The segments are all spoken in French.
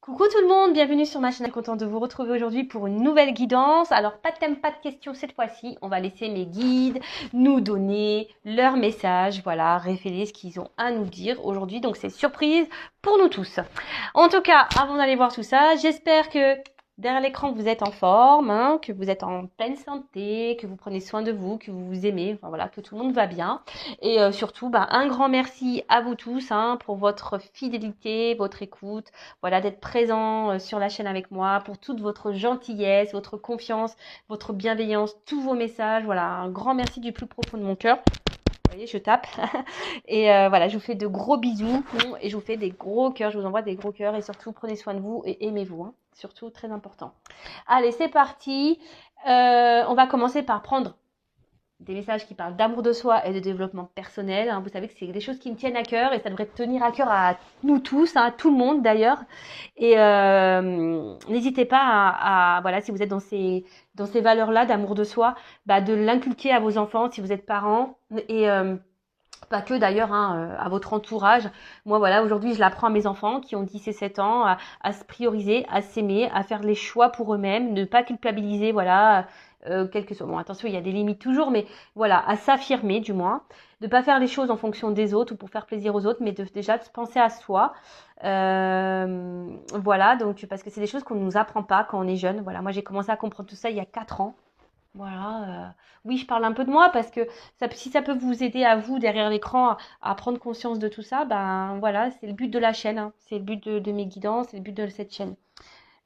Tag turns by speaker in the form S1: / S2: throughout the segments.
S1: Coucou tout le monde, bienvenue sur ma chaîne, contente de vous retrouver aujourd'hui pour une nouvelle guidance. Alors pas de thème, pas de questions cette fois-ci, on va laisser mes guides nous donner leur message, voilà, révéler ce qu'ils ont à nous dire aujourd'hui. Donc c'est surprise pour nous tous. En tout cas, avant d'aller voir tout ça, j'espère que derrière l'écran vous êtes en forme, hein, que vous êtes en pleine santé, que vous prenez soin de vous, que vous vous aimez, enfin, voilà, que tout le monde va bien. Et surtout, un grand merci à vous tous hein, pour votre fidélité, votre écoute. Voilà, d'être présent sur la chaîne avec moi, pour toute votre gentillesse, votre confiance, votre bienveillance, tous vos messages. Voilà, un grand merci du plus profond de mon cœur. Vous voyez, je tape. Et voilà, je vous fais de gros bisous et je vous fais des gros cœurs. Je vous envoie des gros cœurs et surtout, prenez soin de vous et aimez-vous. Hein. Surtout, très important. Allez, c'est parti. On va commencer par prendre des messages qui parlent d'amour de soi et de développement personnel. Hein. Vous savez que c'est des choses qui me tiennent à cœur et ça devrait tenir à cœur à nous tous, hein, à tout le monde d'ailleurs. Et n'hésitez pas voilà, si vous êtes dans ces valeurs-là d'amour de soi, de l'inculquer à vos enfants si vous êtes parents et pas que d'ailleurs hein, à votre entourage. Moi voilà, aujourd'hui je l'apprends à mes enfants qui ont 10 et 7 ans à se prioriser, à s'aimer, à faire les choix pour eux-mêmes, ne pas culpabiliser, voilà, quel que soit. Bon attention, il y a des limites toujours, mais voilà, à s'affirmer du moins, de pas faire les choses en fonction des autres ou pour faire plaisir aux autres, mais déjà de penser à soi. Voilà, donc parce que c'est des choses qu'on ne nous apprend pas quand on est jeune. Voilà, moi j'ai commencé à comprendre tout ça il y a 4 ans. Voilà, oui, je parle un peu de moi parce que si ça peut vous aider à vous derrière l'écran à prendre conscience de tout ça, voilà, c'est le but de la chaîne, hein. C'est le but de mes guidances, c'est le but de cette chaîne.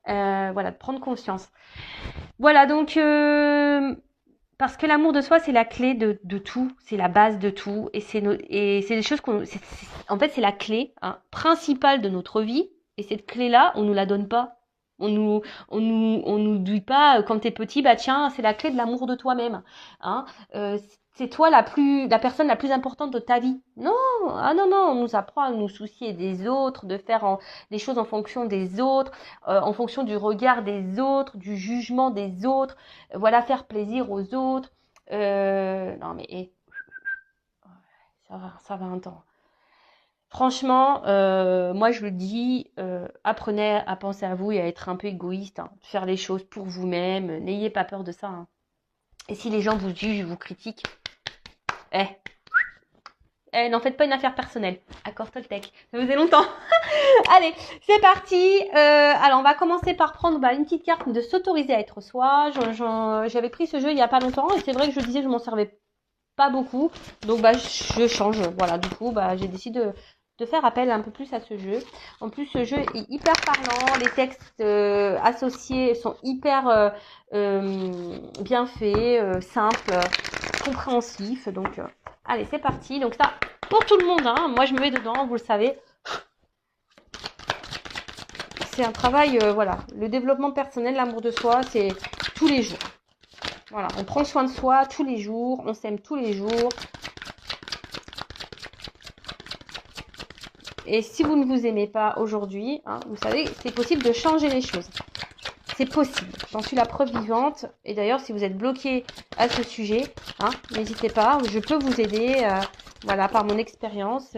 S1: Voilà, de prendre conscience. Voilà, donc parce que l'amour de soi, c'est la clé de tout, c'est la base de tout, et c'est des choses en fait, c'est la clé hein, principale de notre vie, et cette clé-là, on nous la donne pas. On nous dit pas quand t'es petit, tiens, c'est la clé de l'amour de toi-même. Hein. C'est toi la personne la plus importante de ta vie. Non, ah non, non, on nous apprend à nous soucier des autres, de faire les choses en fonction des autres, en fonction du regard des autres, du jugement des autres, voilà, faire plaisir aux autres. Non mais ça va un temps. Franchement, moi je le dis, apprenez à penser à vous et à être un peu égoïste, hein, faire les choses pour vous-même, n'ayez pas peur de ça. Hein. Et si les gens vous jugent, vous critiquent, eh, n'en faites pas une affaire personnelle. Accord Toltec, ça faisait longtemps. Allez, c'est parti. Alors on va commencer par prendre une petite carte de s'autoriser à être soi. J'avais pris ce jeu il y a pas longtemps et c'est vrai que je disais que je m'en servais pas beaucoup, donc je change. Voilà, du coup j'ai décidé de faire appel un peu plus à ce jeu. En plus, ce jeu est hyper parlant. Les textes associés sont hyper bien faits, simples, compréhensifs. Donc, allez, c'est parti. Donc ça, pour tout le monde, hein. Moi, je me mets dedans, vous le savez. C'est un travail, voilà. Le développement personnel, l'amour de soi, c'est tous les jours. Voilà, on prend soin de soi tous les jours, on s'aime tous les jours. Et si vous ne vous aimez pas aujourd'hui, hein, vous savez, c'est possible de changer les choses. C'est possible. J'en suis la preuve vivante. Et d'ailleurs, si vous êtes bloqué à ce sujet, hein, n'hésitez pas. Je peux vous aider. Voilà, par mon expérience,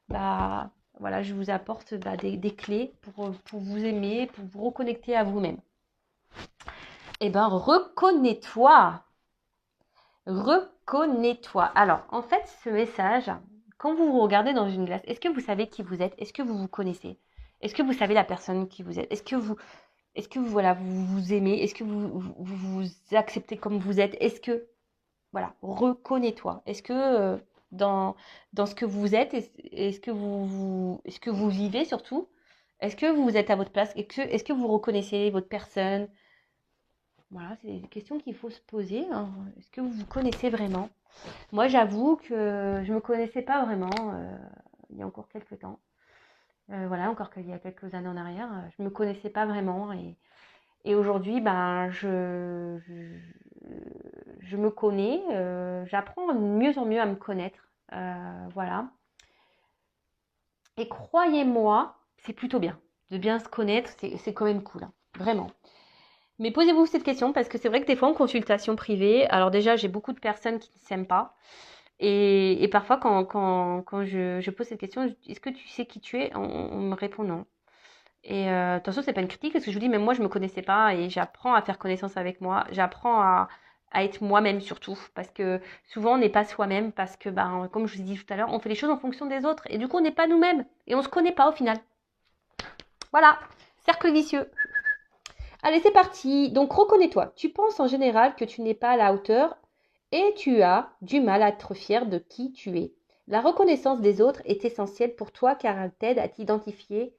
S1: voilà, je vous apporte des clés pour vous aimer, pour vous reconnecter à vous-même. Eh ben, reconnais-toi. Reconnais-toi. Alors, en fait, ce message, quand vous vous regardez dans une glace, est-ce que vous savez qui vous êtes? Est-ce que vous vous connaissez? Est-ce que vous savez la personne qui vous êtes? Est-ce que voilà, vous vous aimez? Est-ce que vous acceptez comme vous êtes? Est-ce que, voilà, reconnais-toi. Est-ce que dans ce que vous êtes, est-ce que est-ce que vous vivez surtout? Est-ce que vous êtes à votre place? Est-ce que vous reconnaissez votre personne? Voilà, c'est des questions qu'il faut se poser. Hein. Est-ce que vous vous connaissez vraiment? Moi, j'avoue que je me connaissais pas vraiment il y a encore quelques temps. Voilà, encore qu'il y a quelques années en arrière, je me connaissais pas vraiment et aujourd'hui, je me connais, j'apprends de mieux en mieux à me connaître, voilà. Et croyez-moi, c'est plutôt bien de bien se connaître, c'est quand même cool, hein, vraiment. Mais posez-vous cette question parce que c'est vrai que des fois en consultation privée, alors déjà j'ai beaucoup de personnes qui ne s'aiment pas. Et parfois quand je pose cette question, est-ce que tu sais qui tu es? On me répond non. Et attention, c'est pas une critique parce que je vous dis, même moi, je me connaissais pas et j'apprends à faire connaissance avec moi. J'apprends à être moi-même surtout parce que souvent, on n'est pas soi-même parce que, ben, comme je vous ai dit tout à l'heure, on fait les choses en fonction des autres et du coup, on n'est pas nous-mêmes et on se connaît pas au final. Voilà, cercle vicieux. Allez, c'est parti. Donc, reconnais-toi. Tu penses en général que tu n'es pas à la hauteur et tu as du mal à être fier de qui tu es. La reconnaissance des autres est essentielle pour toi car elle t'aide à identifier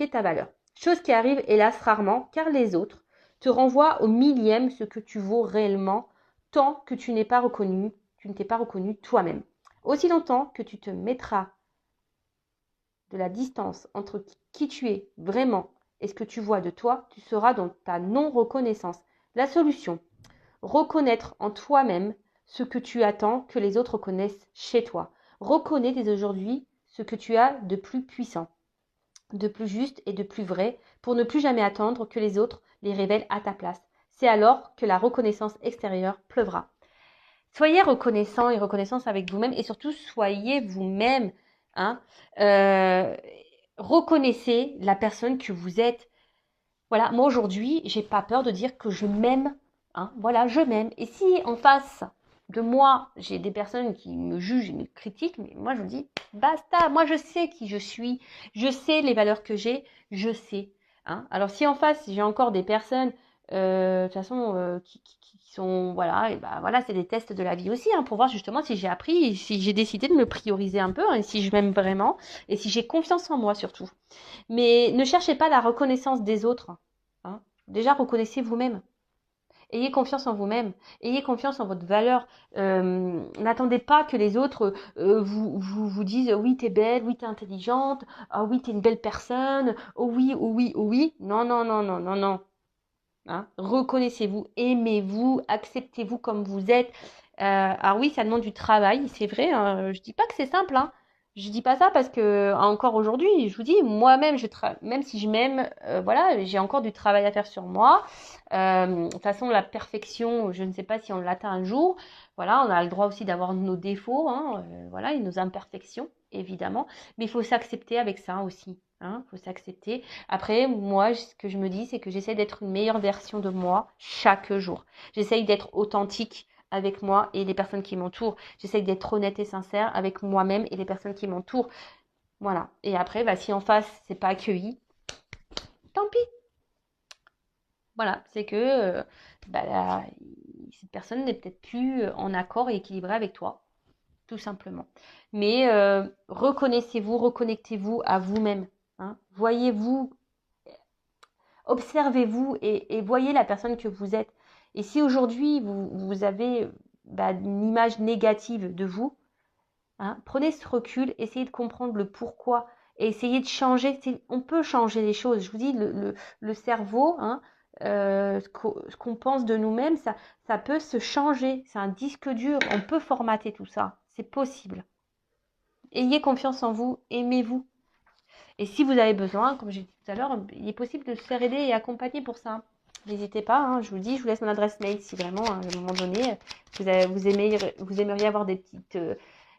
S1: ta valeur. Chose qui arrive hélas rarement car les autres te renvoient au millième ce que tu vaux réellement tant que tu ne t'es pas reconnu toi-même. Aussi longtemps que tu te mettras de la distance entre qui tu es vraiment et ce que tu vois de toi, tu seras dans ta non-reconnaissance. La solution, reconnaître en toi-même ce que tu attends que les autres connaissent chez toi. Reconnais dès aujourd'hui ce que tu as de plus puissant, de plus juste et de plus vrai pour ne plus jamais attendre que les autres les révèlent à ta place. C'est alors que la reconnaissance extérieure pleuvra. Soyez reconnaissant et reconnaissance avec vous-même et surtout soyez vous-même. Hein. Euh, Reconnaissez la personne que vous êtes. Voilà, moi aujourd'hui, j'ai pas peur de dire que je m'aime. Hein. Voilà, je m'aime. Et si en face de moi, j'ai des personnes qui me jugent et me critiquent, mais moi je vous dis, basta, moi je sais qui je suis, je sais les valeurs que j'ai, je sais. Hein. Alors si en face, j'ai encore des personnes, de toute façon, qui sont, voilà, et ben voilà, c'est des tests de la vie aussi, hein, pour voir justement si j'ai appris, et si j'ai décidé de me prioriser un peu, hein, et si je m'aime vraiment, et si j'ai confiance en moi surtout. Mais ne cherchez pas la reconnaissance des autres. Hein. Déjà, reconnaissez vous-même. Ayez confiance en vous-même. Ayez confiance en votre valeur. N'attendez pas que les autres vous disent oui, t'es belle, oui, t'es intelligente, ah oui, t'es une belle personne, oh oui, oh oui, oh oui. Non, non, non, non, non, non. Hein. Reconnaissez-vous, aimez-vous, acceptez-vous comme vous êtes. Alors oui, ça demande du travail, c'est vrai. Hein. Je dis pas que c'est simple. Hein. Je dis pas ça parce que encore aujourd'hui, je vous dis, moi-même, même si je m'aime, voilà, j'ai encore du travail à faire sur moi. De toute façon, la perfection, je ne sais pas si on l'atteint un jour. Voilà, on a le droit aussi d'avoir nos défauts, hein, voilà, et nos imperfections, évidemment. Mais il faut s'accepter avec ça aussi. Hein, faut s'accepter. Après, moi, ce que je me dis, c'est que j'essaie d'être une meilleure version de moi chaque jour. J'essaye d'être authentique avec moi et les personnes qui m'entourent. J'essaye d'être honnête et sincère avec moi-même et les personnes qui m'entourent. Voilà. Et après, bah, si en face, c'est pas accueilli, tant pis. Voilà. C'est que cette personne n'est peut-être plus en accord et équilibrée avec toi, tout simplement. Mais reconnaissez-vous, reconnectez-vous à vous-même. Hein. Voyez-vous, observez-vous et voyez la personne que vous êtes. Et si aujourd'hui vous avez une image négative de vous, hein, prenez ce recul, essayez de comprendre le pourquoi et essayez de changer. On peut changer les choses. Je vous dis, le cerveau, hein, ce qu'on pense de nous-mêmes, ça peut se changer. C'est un disque dur. On peut formater tout ça. C'est possible. Ayez confiance en vous, aimez-vous. Et si vous avez besoin, comme j'ai dit tout à l'heure, il est possible de se faire aider et accompagner pour ça. N'hésitez pas, hein, je vous dis, je vous laisse mon adresse mail si vraiment, à un moment donné, vous aimeriez avoir des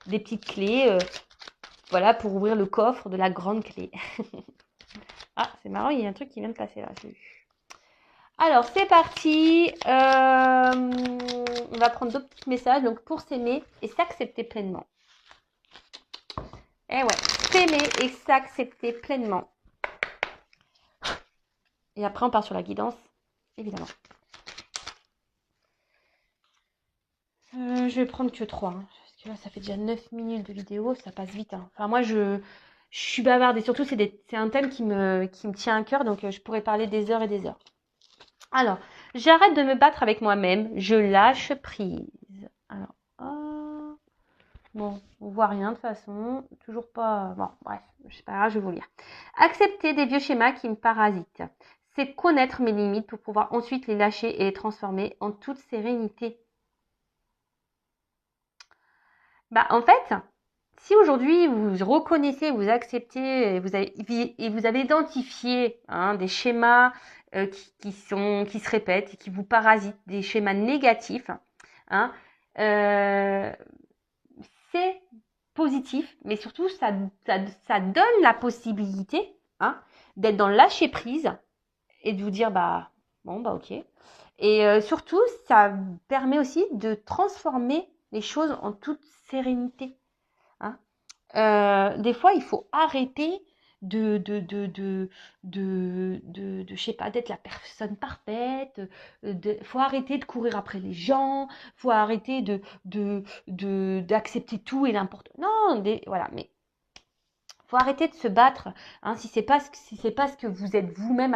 S1: petites clés, voilà, pour ouvrir le coffre de la grande clé. Ah, c'est marrant, il y a un truc qui vient de passer là. Alors, c'est parti. On va prendre d'autres petits messages. Donc, pour s'aimer et s'accepter pleinement. Eh ouais, s'aimer et s'accepter pleinement. Et après, on part sur la guidance, évidemment. Je vais prendre que 3. Hein, parce que là, ça fait déjà 9 minutes de vidéo. Ça passe vite. Hein. Enfin, moi, je suis bavarde. Et surtout, c'est un thème qui me tient à cœur. Donc, je pourrais parler des heures et des heures. Alors, j'arrête de me battre avec moi-même. Je lâche prise. Alors, bon, on voit rien de toute façon. Toujours pas... Bon, bref, c'est pas grave, je vais vous lire. Accepter des vieux schémas qui me parasitent. C'est connaître mes limites pour pouvoir ensuite les lâcher et les transformer en toute sérénité. Bah, en fait, si aujourd'hui vous reconnaissez, vous acceptez, et vous avez identifié des schémas qui se répètent et qui vous parasitent, des schémas négatifs, hein, c'est positif, mais surtout ça donne la possibilité, hein, d'être dans le lâcher prise et de vous dire, bah, bon, bah, ok. Et surtout, ça permet aussi de transformer les choses en toute sérénité. Hein. Des fois, il faut arrêter je sais pas, d'être la personne parfaite. Faut arrêter de courir après les gens. Faut arrêter d'accepter tout et n'importe. Non, voilà, mais faut arrêter de se battre. Hein, si c'est pas ce que vous êtes vous-même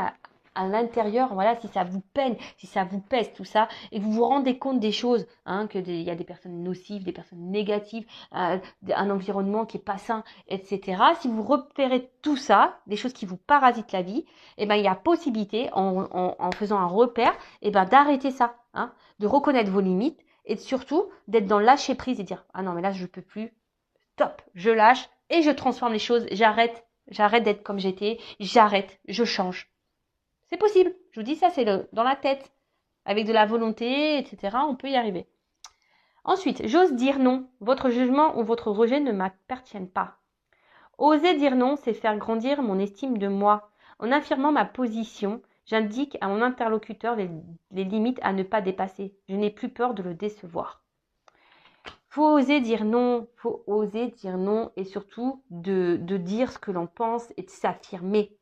S1: à l'intérieur, voilà, si ça vous peine, si ça vous pèse, tout ça, et que vous vous rendez compte des choses, hein, il y a des personnes nocives, des personnes négatives, un environnement qui est pas sain, etc. Si vous repérez tout ça, des choses qui vous parasitent la vie, eh ben, il y a possibilité, en faisant un repère, eh ben, d'arrêter ça, hein, de reconnaître vos limites, et surtout d'être dans le lâcher prise et dire, ah non, mais là, je peux plus, stop, je lâche, et je transforme les choses, j'arrête d'être comme j'étais, j'arrête, je change. C'est possible. Je vous dis ça, c'est dans la tête. Avec de la volonté, etc., on peut y arriver. Ensuite, j'ose dire non. Votre jugement ou votre rejet ne m'appartiennent pas. Oser dire non, c'est faire grandir mon estime de moi. En affirmant ma position, j'indique à mon interlocuteur les limites à ne pas dépasser. Je n'ai plus peur de le décevoir. Faut oser dire non, et surtout de dire ce que l'on pense et de s'affirmer.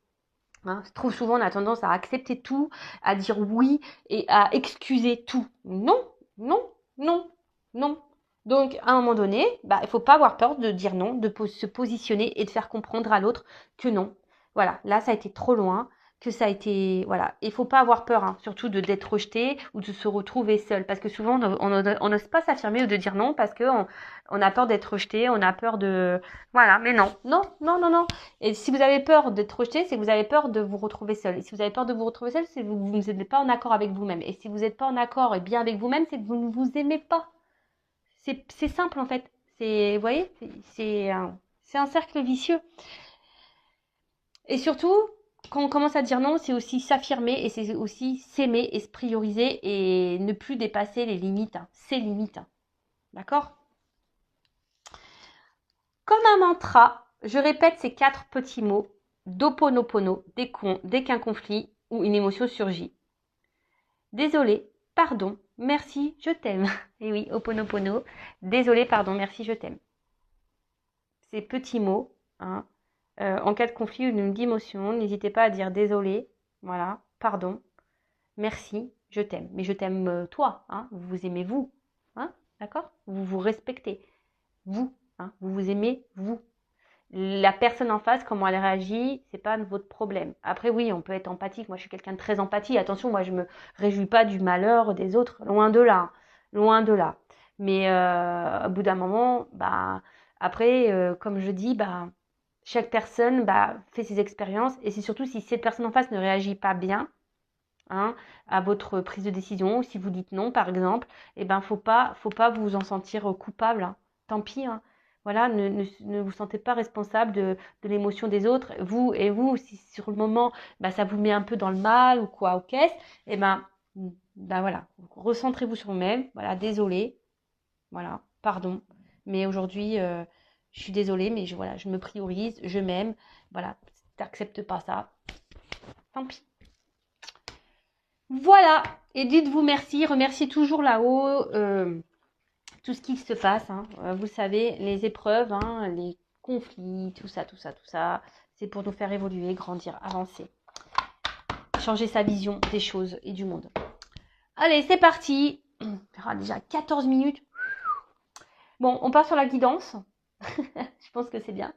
S1: Hein, trop souvent, on a tendance à accepter tout, à dire oui et à excuser tout. Non, non, non, non. Donc, à un moment donné, bah, il ne faut pas avoir peur de dire non, de se positionner et de faire comprendre à l'autre que non. Voilà, là, ça a été trop loin, que ça a été... Voilà, il ne faut pas avoir peur, hein, surtout d'être rejeté ou de se retrouver seul. Parce que souvent, on n'ose pas s'affirmer ou de dire non parce qu'on a peur d'être rejeté, on a peur de... Voilà, mais non, non, non, non, non. Et si vous avez peur d'être rejeté, c'est que vous avez peur de vous retrouver seul. Et si vous avez peur de vous retrouver seul, c'est que vous n'êtes pas en accord avec vous-même. Et si vous n'êtes pas en accord et bien avec vous-même, c'est que vous ne vous aimez pas. C'est simple en fait. Vous voyez, c'est un cercle vicieux. Et surtout, quand on commence à dire non, c'est aussi s'affirmer et c'est aussi s'aimer et se prioriser et ne plus dépasser les limites, hein, ses limites. Hein. D'accord ? Comme un mantra, je répète ces 4 petits mots d'Ho'oponopono dès qu'un conflit ou une émotion surgit. Désolé, pardon, merci, je t'aime. Et oui, Ho'oponopono, désolé, pardon, merci, je t'aime. Ces petits mots, hein, en cas de conflit ou d'une émotion, n'hésitez pas à dire désolé, voilà, pardon, merci, je t'aime. Mais je t'aime toi, hein, vous vous aimez vous, hein, d'accord ? Vous vous respectez, vous, hein, vous vous aimez vous. La personne en face, comment elle réagit, c'est pas votre problème. Après, oui, on peut être empathique. Moi, je suis quelqu'un de très empathique. Attention, moi, je me réjouis pas du malheur des autres. Loin de là. Loin de là. Mais au bout d'un moment, bah, après, comme je dis, bah, chaque personne fait ses expériences. Et c'est surtout si cette personne en face ne réagit pas bien, hein, à votre prise de décision, ou si vous dites non, par exemple, eh ben, faut pas vous en sentir coupable. Hein. Tant pis, hein. Voilà, ne vous sentez pas responsable de l'émotion des autres. Vous, si sur le moment, ça vous met un peu dans le mal ou quoi, ok, eh ben voilà, recentrez-vous sur vous-même. Voilà, désolé, voilà, pardon. Mais aujourd'hui, je suis désolée, mais je me priorise, je m'aime. Voilà, si t'acceptes pas ça, tant pis. Voilà, et dites-vous merci, remerciez toujours là-haut tout ce qui se passe. Hein. Vous savez, les épreuves, hein, les conflits, tout ça, c'est pour nous faire évoluer, grandir, avancer, changer sa vision des choses et du monde. Allez, c'est parti. On fera déjà 14 minutes. Bon, on part sur la guidance. Je pense que c'est bien.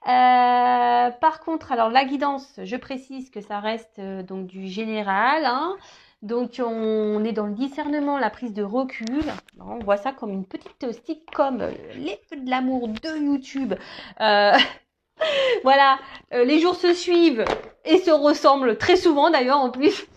S1: Par contre, alors la guidance, je précise que ça reste donc du général. Hein. Donc, on est dans le discernement, la prise de recul. On voit ça comme une petite sitcom, les feux de l'amour de YouTube. Voilà, les jours se suivent et se ressemblent très souvent d'ailleurs en plus.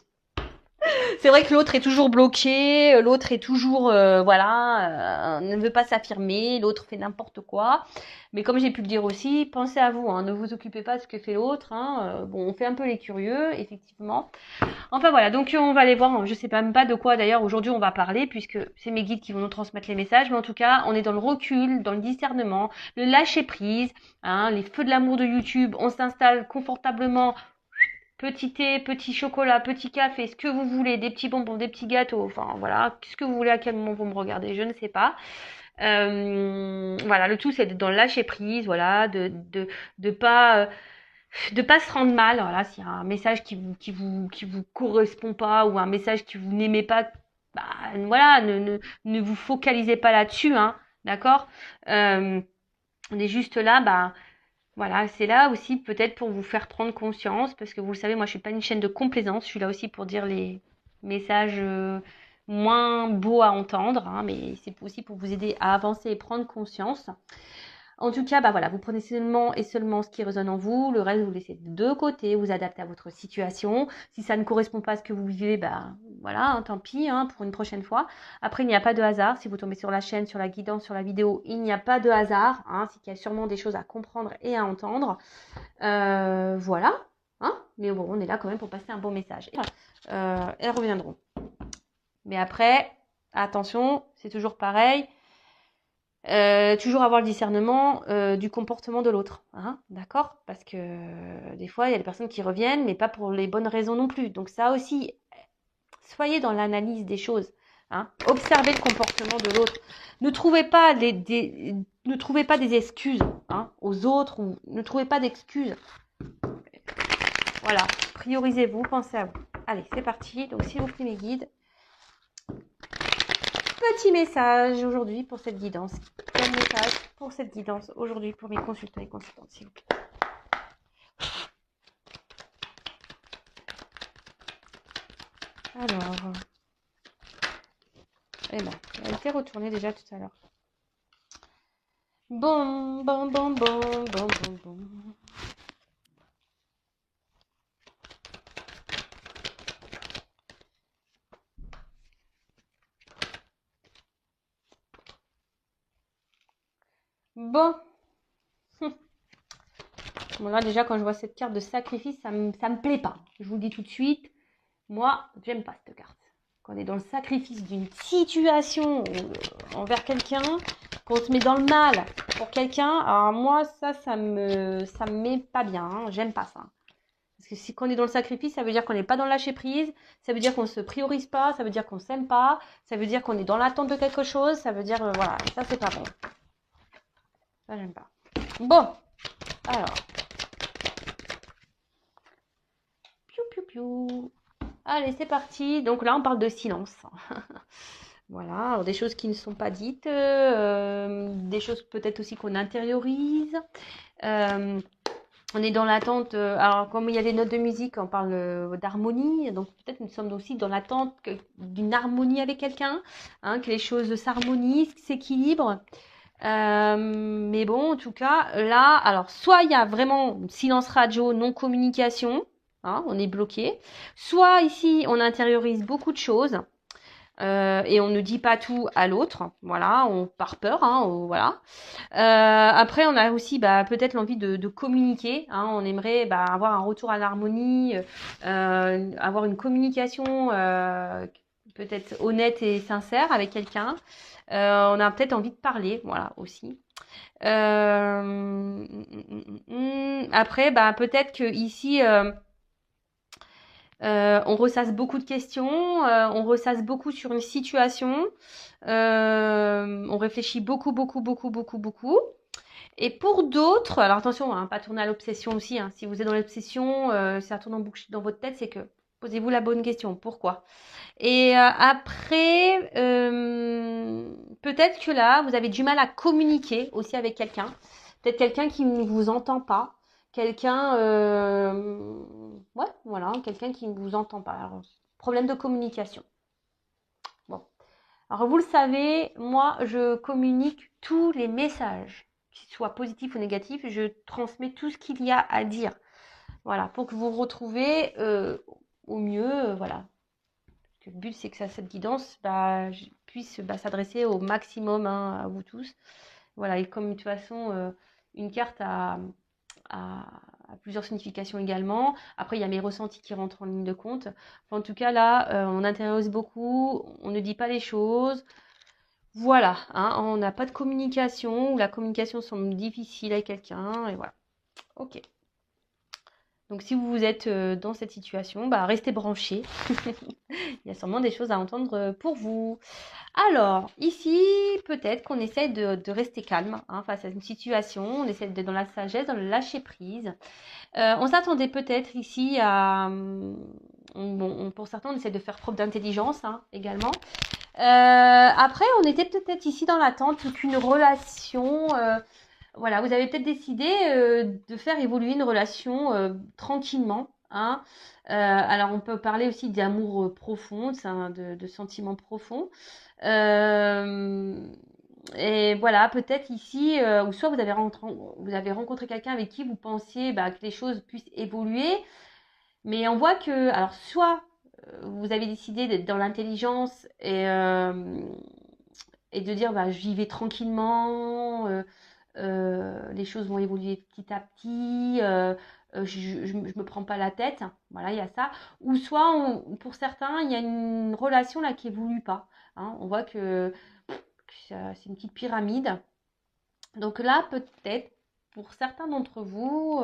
S1: C'est vrai que l'autre est toujours bloqué, l'autre est toujours, ne veut pas s'affirmer, l'autre fait n'importe quoi. Mais comme j'ai pu le dire aussi, pensez à vous, hein, ne vous occupez pas de ce que fait l'autre. Hein, bon, on fait un peu les curieux, effectivement. Enfin voilà, donc on va aller voir, je sais même pas de quoi d'ailleurs aujourd'hui on va parler, puisque c'est mes guides qui vont nous transmettre les messages. Mais en tout cas, on est dans le recul, dans le discernement, le lâcher prise, hein, les feux de l'amour de YouTube, on s'installe confortablement petit thé, petit chocolat, petit café, ce que vous voulez, des petits bonbons, des petits gâteaux, enfin voilà, ce que vous voulez, à quel moment vous me regardez, je ne sais pas. Voilà, le tout c'est d'être dans le lâcher prise, voilà, de pas se rendre mal, voilà, s'il y a un message qui vous correspond pas ou un message que vous n'aimez pas, bah, voilà, ne vous focalisez pas là-dessus, hein, d'accord. On est juste là, bah, voilà, c'est là aussi peut-être pour vous faire prendre conscience, parce que vous le savez, moi je suis pas une chaîne de complaisance, je suis là aussi pour dire les messages moins beaux à entendre, hein, mais c'est aussi pour vous aider à avancer et prendre conscience. En tout cas, bah voilà, vous prenez seulement et seulement ce qui résonne en vous, le reste vous laissez de côté, vous adaptez à votre situation. Si ça ne correspond pas à ce que vous vivez, bah voilà, hein, tant pis, hein, pour une prochaine fois. Après, il n'y a pas de hasard. Si vous tombez sur la chaîne, sur la guidance, sur la vidéo, il n'y a pas de hasard. Hein, c'est qu'il y a sûrement des choses à comprendre et à entendre. Voilà. Hein, mais bon, on est là quand même pour passer un bon message. Elles reviendront. Mais après, attention, c'est toujours pareil. Toujours avoir le discernement du comportement de l'autre, hein, d'accord? Parce que des fois, il y a des personnes qui reviennent, mais pas pour les bonnes raisons non plus. Donc ça aussi, soyez dans l'analyse des choses, hein. Observez le comportement de l'autre. Ne trouvez pas ne trouvez pas des excuses, hein, aux autres, ou ne trouvez pas d'excuses. Voilà, priorisez-vous, pensez à vous. Allez, c'est parti. Donc, s'il vous plaît, mes guides, petit message aujourd'hui pour cette guidance. Quel message pour cette guidance aujourd'hui pour mes consultants et consultantes, s'il vous plaît. Alors, eh ben, elle était retournée déjà tout à l'heure. Bon. Bon. Bon, là, déjà, quand je vois cette carte de sacrifice, ça me plaît pas. Je vous le dis tout de suite. Moi, j'aime pas cette carte. Quand on est dans le sacrifice d'une situation envers quelqu'un, qu'on se met dans le mal pour quelqu'un, alors moi, ça me met pas bien. Hein. J'aime pas ça. Parce que si on est dans le sacrifice, ça veut dire qu'on n'est pas dans le lâcher prise, ça veut dire qu'on ne se priorise pas, ça veut dire qu'on s'aime pas, ça veut dire qu'on est dans l'attente de quelque chose, ça veut dire, voilà, ça c'est pas bon. Ça, j'aime pas. Bon, alors. Piou. Allez, c'est parti. Donc là, on parle de silence. Voilà, alors des choses qui ne sont pas dites, des choses peut-être aussi qu'on intériorise. On est dans l'attente, alors comme il y a des notes de musique, on parle d'harmonie, donc peut-être nous sommes aussi dans l'attente d'une harmonie avec quelqu'un, hein, que les choses s'harmonisent, s'équilibrent. Mais bon, en tout cas, là, alors soit il y a vraiment silence radio, non-communication, hein, on est bloqué, soit ici, on intériorise beaucoup de choses. Et on ne dit pas tout à l'autre, voilà, on par peur, hein, voilà. Après, on a aussi peut-être l'envie de communiquer, hein, on aimerait avoir un retour à l'harmonie, avoir une communication peut-être honnête et sincère avec quelqu'un. On a peut-être envie de parler, voilà, aussi. Après, peut-être que ici on ressasse beaucoup de questions, on ressasse beaucoup sur une situation, on réfléchit beaucoup. Et pour d'autres, alors attention, hein, pas tourner à l'obsession aussi, hein, si vous êtes dans l'obsession, si ça tourne en boucle dans votre tête, c'est que posez-vous la bonne question, pourquoi? Et après, peut-être que là, vous avez du mal à communiquer aussi avec quelqu'un, peut-être quelqu'un qui ne vous entend pas, quelqu'un, ouais, voilà, quelqu'un qui ne vous entend pas. Alors, problème de communication. Bon, alors vous le savez, moi, je communique tous les messages, qu'ils soient positifs ou négatifs, je transmets tout ce qu'il y a à dire. Voilà, pour que vous vous retrouvez au mieux, voilà. Le but, c'est que cette guidance puisse s'adresser au maximum, hein, à vous tous. Voilà, et comme de toute façon, une carte a plusieurs significations également. Après, il y a mes ressentis qui rentrent en ligne de compte. Enfin, en tout cas, là, on intériorise beaucoup, on ne dit pas les choses. Voilà, hein, on n'a pas de communication, ou la communication semble difficile avec quelqu'un, et voilà. Ok. Donc si vous êtes dans cette situation, bah, restez branchés. Il y a sûrement des choses à entendre pour vous. Alors, ici, peut-être qu'on essaie de rester calme face à une situation. On essaie d'être dans la sagesse, dans le lâcher prise. On s'attendait peut-être ici à... pour certains, on essaie de faire preuve d'intelligence également. Après, on était peut-être ici dans l'attente qu'une relation... voilà, vous avez peut-être décidé de faire évoluer une relation tranquillement. Alors, on peut parler aussi d'amour profond, de sentiments profonds. Et voilà, peut-être ici, ou soit vous avez rencontré quelqu'un avec qui vous pensiez que les choses puissent évoluer, mais on voit que, alors soit vous avez décidé d'être dans l'intelligence et de dire j'y vais tranquillement, les choses vont évoluer petit à petit, je me prends pas la tête, voilà, il y a ça. Ou soit, pour certains, il y a une relation là qui évolue pas. On voit que c'est une petite pyramide. Donc là, peut-être, pour certains d'entre vous,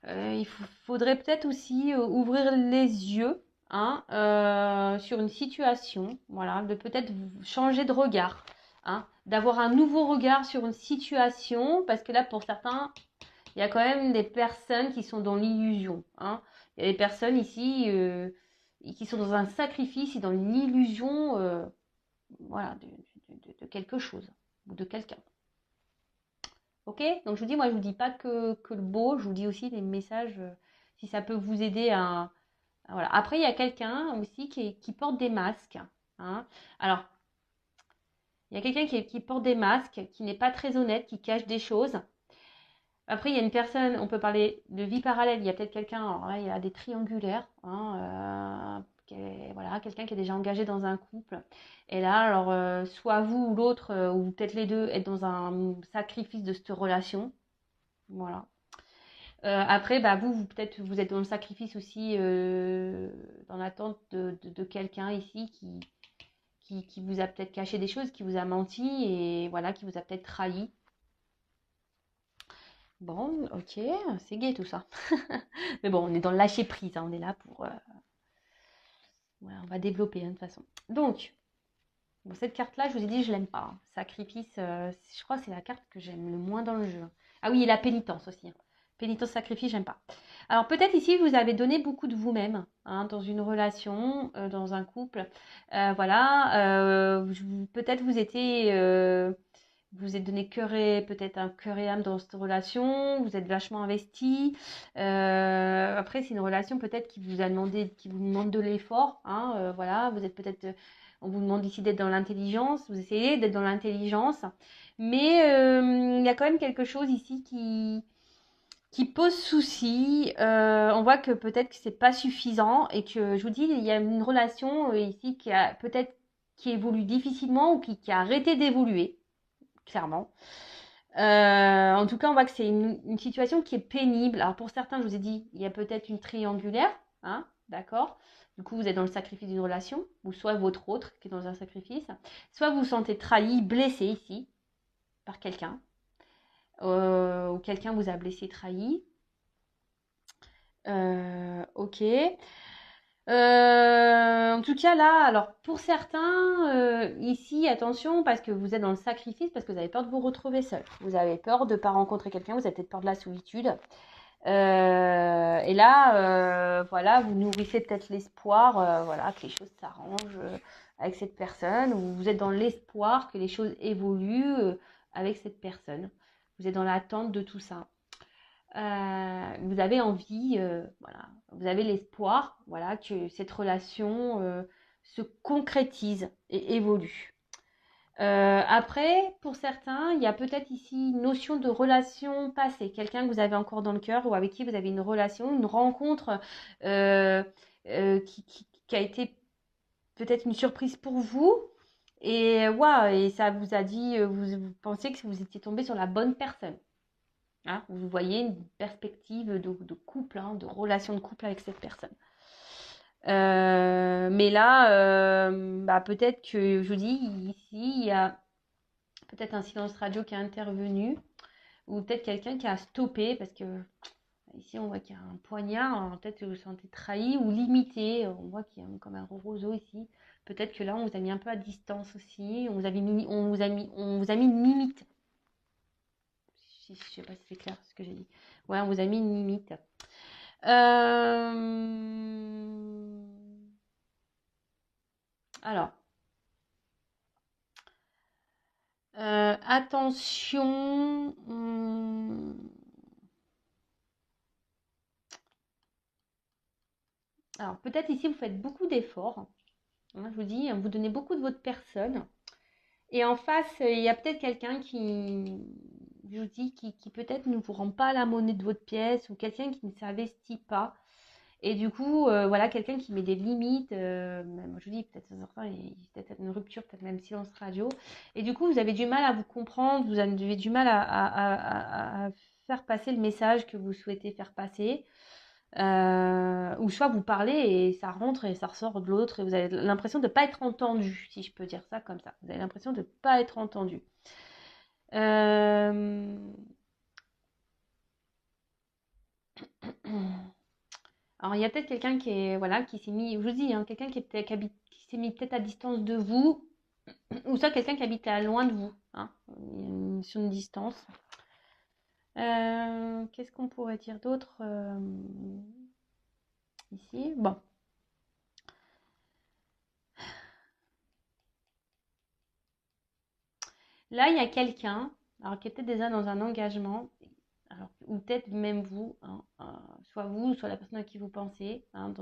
S1: il faudrait peut-être aussi ouvrir les yeux sur une situation, voilà, de peut-être changer de regard, d'avoir un nouveau regard sur une situation, parce que là, pour certains, il y a quand même des personnes qui sont dans l'illusion. Il y a des personnes ici qui sont dans un sacrifice et dans l'illusion voilà, de quelque chose ou de quelqu'un. Ok? Donc je vous dis, moi je vous dis pas que le beau, je vous dis aussi des messages, si ça peut vous aider à... Voilà. Après, il y a quelqu'un aussi qui porte des masques. Alors, il y a quelqu'un qui porte des masques, qui n'est pas très honnête, qui cache des choses. Après, il y a une personne, on peut parler de vie parallèle, il y a peut-être quelqu'un, alors là, il y a des triangulaires, voilà, quelqu'un qui est déjà engagé dans un couple. Et là, alors, soit vous ou l'autre, ou peut-être les deux, êtes dans un sacrifice de cette relation. Voilà. Après, vous peut-être, vous êtes dans le sacrifice aussi, dans l'attente de quelqu'un ici qui vous a peut-être caché des choses, qui vous a menti et voilà, qui vous a peut-être trahi. Bon, ok, c'est gai tout ça. Mais bon, on est dans le lâcher prise, on est là pour... voilà, on va développer de toute façon. Donc, bon, cette carte-là, je vous ai dit, je l'aime pas. Sacrifice, je crois que c'est la carte que j'aime le moins dans le jeu. Ah oui, et la pénitence aussi. Pénitence, sacrifice, j'aime pas. Alors peut-être ici, vous avez donné beaucoup de vous-même dans une relation, dans un couple. Voilà, peut-être vous êtes donné peut-être un cœur et âme dans cette relation, vous êtes vachement investi. Après, c'est une relation peut-être qui vous demande de l'effort. Voilà, vous êtes peut-être, on vous demande ici d'être dans l'intelligence, vous essayez d'être dans l'intelligence, mais il y a quand même quelque chose ici qui pose souci. On voit que peut-être que c'est pas suffisant et que je vous dis, il y a une relation ici qui évolue difficilement ou qui a arrêté d'évoluer clairement. En tout cas, on voit que c'est une situation qui est pénible. Alors pour certains, je vous ai dit, il y a peut-être une triangulaire, d'accord. Du coup, vous êtes dans le sacrifice d'une relation, ou soit votre autre qui est dans un sacrifice, soit vous vous sentez trahi, blessé ici par quelqu'un, ou quelqu'un vous a blessé, trahi. Ok. En tout cas là, alors pour certains, ici, attention, parce que vous êtes dans le sacrifice, parce que vous avez peur de vous retrouver seul. Vous avez peur de ne pas rencontrer quelqu'un, vous avez peut-être peur de la solitude. Et là, voilà, vous nourrissez peut-être l'espoir, voilà, que les choses s'arrangent avec cette personne, ou vous êtes dans l'espoir que les choses évoluent avec cette personne. Vous êtes dans l'attente de tout ça. Vous avez envie, voilà, vous avez l'espoir, voilà, que cette relation se concrétise et évolue. Après, pour certains, il y a peut-être ici une notion de relation passée, quelqu'un que vous avez encore dans le cœur ou avec qui vous avez une relation, une rencontre qui a été peut-être une surprise pour vous. Et, et ça vous a dit, vous pensez que vous étiez tombé sur la bonne personne. Vous voyez une perspective de couple, de relation de couple avec cette personne. Mais là, peut-être que, je vous dis, ici, il y a peut-être un silence radio qui est intervenu, ou peut-être quelqu'un qui a stoppé, parce que ici, on voit qu'il y a un poignard. Alors, peut-être que vous vous sentez trahi ou limité. On voit qu'il y a comme un roseau ici. Peut-être que là, on vous a mis un peu à distance aussi. On vous a mis une limite. Je sais pas si c'est clair ce que j'ai dit. Ouais, on vous a mis une limite. Alors, attention. Alors, peut-être ici, vous faites beaucoup d'efforts. Hein, je vous dis, vous donnez beaucoup de votre personne. Et en face, il y a peut-être quelqu'un qui, je vous dis, qui peut-être ne vous rend pas la monnaie de votre pièce ou quelqu'un qui ne s'investit pas. Et du coup, voilà, quelqu'un qui met des limites. Moi, je vous dis, peut-être il y a peut-être une rupture, peut-être même silence radio. Et du coup, vous avez du mal à vous comprendre, vous avez du mal à faire passer le message que vous souhaitez faire passer. Ou soit vous parlez et ça rentre et ça ressort de l'autre et vous avez l'impression de ne pas être entendu, si je peux dire ça comme ça. Vous avez l'impression de ne pas être entendu. Alors il y a peut-être quelqu'un qui est voilà qui s'est mis, je vous dis, hein, quelqu'un qui s'est mis peut-être à distance de vous, ou soit quelqu'un qui habite à loin de vous, hein, sur une distance. Qu'est-ce qu'on pourrait dire d'autre ici? Bon. Là, il y a quelqu'un, alors qui est peut-être déjà dans un engagement, alors, ou peut-être même vous, hein, soit vous, soit la personne à qui vous pensez, hein,